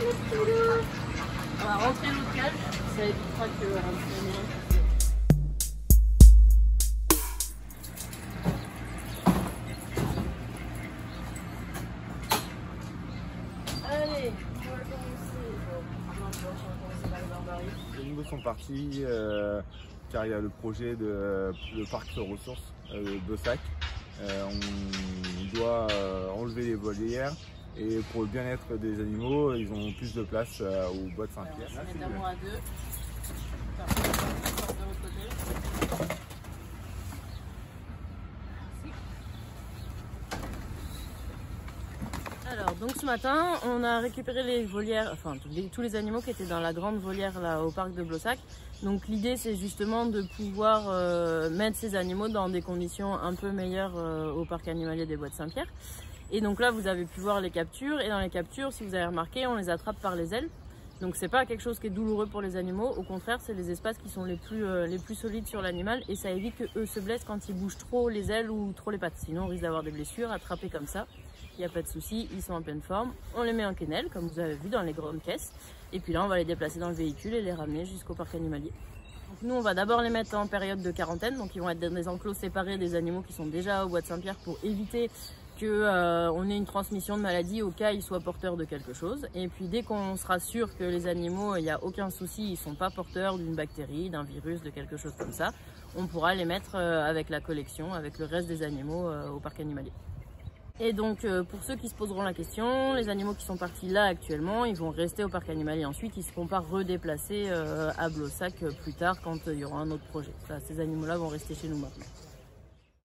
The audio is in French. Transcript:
On va rentrer l'autre cage, ça évitera que allez, on va commencer. Par les barbaries. Les animaux sont partis car il y a le projet de le parc de ressources de Sac. On doit enlever les volières et pour le bien-être des animaux, ils ont plus de place au bois de Saint-Pierre. On va se mettre d'amour à deux. De l'autre côté. Alors, donc ce matin, on a récupéré les volières, enfin tous les animaux qui étaient dans la grande volière là au parc de Blossac. Donc l'idée c'est justement de pouvoir mettre ces animaux dans des conditions un peu meilleures au parc animalier des Bois de Saint-Pierre. Et donc là vous avez pu voir les captures, et dans les captures, si vous avez remarqué, on les attrape par les ailes. Donc c'est pas quelque chose qui est douloureux pour les animaux, au contraire c'est les espaces qui sont les plus solides sur l'animal, et ça évite qu'eux se blessent quand ils bougent trop les ailes ou trop les pattes. Sinon on risque d'avoir des blessures attrapées comme ça. Il n'y a pas de souci, ils sont en pleine forme. On les met en kennel, comme vous avez vu dans les grandes caisses. Et puis là, on va les déplacer dans le véhicule et les ramener jusqu'au parc animalier. Donc nous, on va d'abord les mettre en période de quarantaine. Donc ils vont être dans des enclos séparés des animaux qui sont déjà au Bois de Saint-Pierre pour éviter qu'on ait une transmission de maladie au cas où ils soient porteurs de quelque chose. Et puis dès qu'on sera sûr que les animaux, il n'y a aucun souci, ils ne sont pas porteurs d'une bactérie, d'un virus, de quelque chose comme ça, on pourra les mettre avec la collection, avec le reste des animaux au parc animalier. Et donc pour ceux qui se poseront la question, les animaux qui sont partis là actuellement, ils vont rester au parc animalier ensuite, ils ne seront pas redéplacés à Blossac plus tard quand il y aura un autre projet. Ces animaux-là vont rester chez nous maintenant.